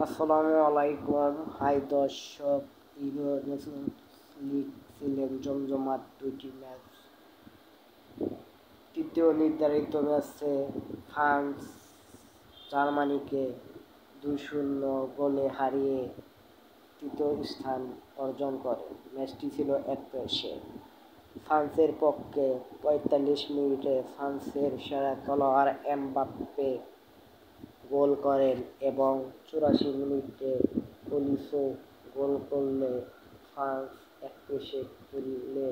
আসসালামু আলাইকুম। হাই দর্শক, ইউরো নেশনস লিগ ছিলেন জমজমাট দুইটি ম্যাচ। তৃতীয় নির্ধারিত ম্যাচে ফ্রান্স জার্মানিকে 2-0 গোলে হারিয়ে তৃতীয় স্থান অর্জন করে। ম্যাচটি ছিল একপেশে। ফ্রান্সের পক্ষে 45 মিনিটে ফ্রান্সের সেরা খেলোয়াড় এমবাপ্পে গোল করেন এবং 84 মিনিটে ওলিসো গোল করলে ফ্রান্স একপেশে খেলে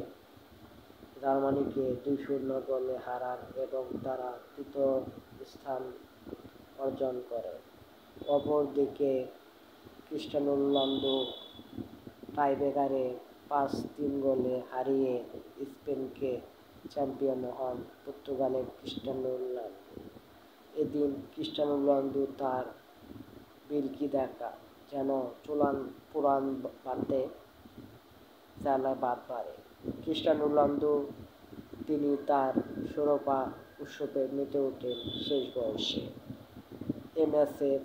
জার্মানিকে 2-0 গোলে হারান এবং তারা তৃতীয় স্থান অর্জন করে। অপরদিকে ক্রিস্টিয়ানো রোনালদো টাইব্রেকারে 5-3 গোলে হারিয়ে স্পেনকে চ্যাম্পিয়ন হন পর্তুগালের ক্রিস্টিয়ানো রোনালদো। এদিন ক্রিস্টিয়ানো রোনালদো তার বিলকি দেখা যেন পুরান বাতে চালায় বাদ বাড়ে। ক্রিস্টিয়ানো রোনালদো তিনি তার শিরোপা উৎসবে মেতে ওঠেন শেষ বয়সে। এ ম্যাচের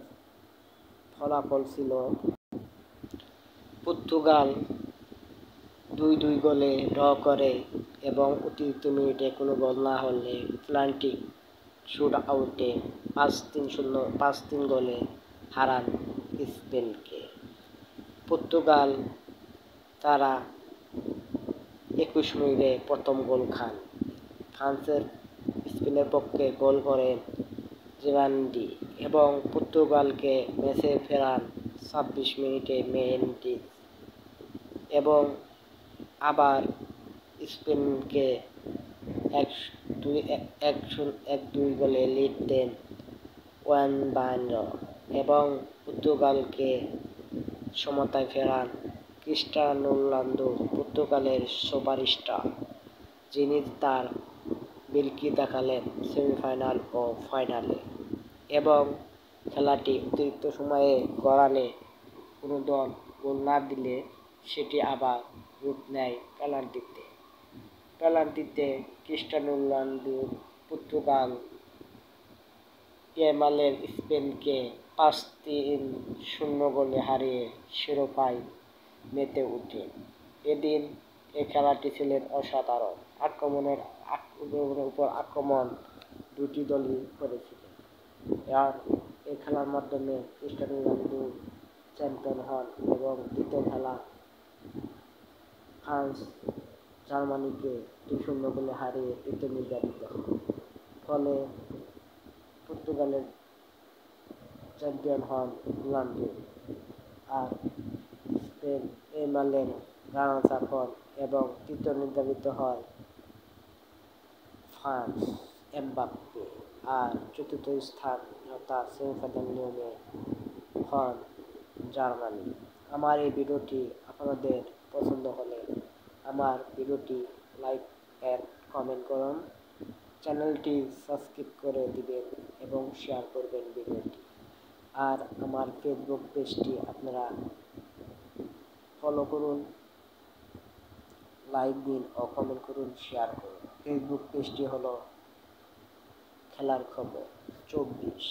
ফলাফল ছিল পর্তুগাল 2-2 গোলে ড্র করে এবং অতিরিক্ত মিনিটে কোনো গোল না হলে পেনাল্টি শুট আউটে 5-3 গোলে হারান স্পেনকে। পর্তুগাল তারা 21 মিনিটে প্রথম গোল খান। স্পেনের পক্ষে গোল করেন জিভান্ডি এবং পর্তুগালকে ম্যাচে ফেরান 26 মিনিটে মেন্ডিস এবং আবার স্পেনকে 1-2 গোলে লিড দেন ওয়ানবার্ন এবং পর্তুগালকে সমতায় ফেরান ক্রিস্টিয়ানো রোনালদো, পর্তুগালের সুপারস্টার, যিনি তার বিলকি দেখালেন সেমিফাইনাল ও ফাইনালে। এবং খেলাটি অতিরিক্ত সময়ে গড়ালে কোনো দল গোল না দিলে সেটি আবার রূপ নেয় পেনাল্টিতে ক্রিস্টিয়ানো রোনালদো পর্তুগাল ইয়ামালের স্পেনকে 5-0 গোলে হারিয়ে শিরোপায় মেতে ওঠে। এদিন এই খেলাটি ছিল অসাধারণ। আক্রমণের উপর আক্রমণ দুটি দলই করেছিল। আর এই খেলার মাধ্যমে ক্রিস্টিয়ানো রোনালদো চ্যাম্পিয়ন হন এবং দ্বিতীয় খেলা ফ্রান্স জার্মানিকে 2-0 গোলে হারিয়ে তৃতীয় নির্ধারিত হয়। ফলে পর্তুগালের চ্যাম্পিয়ন হন রোনালদো আর স্পেন ইয়ামালের রানার্স আপ হন এবং তৃতীয় নির্ধারিত হয় ফ্রান্স এমবাপ্পে আর চতুর্থ স্থান অর্থাৎ সেমিফাইনাল নিয়মে হন জার্মানি। আমার এই ভিডিওটি আপনাদের পছন্দ হলে আমার ভিডিওটি লাইক এন্ড কমেন্ট করুন, চ্যানেলটি সাবস্ক্রাইব করে দিবেন এবং শেয়ার করবেন ভিডিওটি। আর আমার ফেসবুক পেজটি আপনারা ফলো করুন, লাইক দিন ও কমেন্ট করুন, শেয়ার করুন। ফেসবুক পেজটি হলো খেলার খবর 24।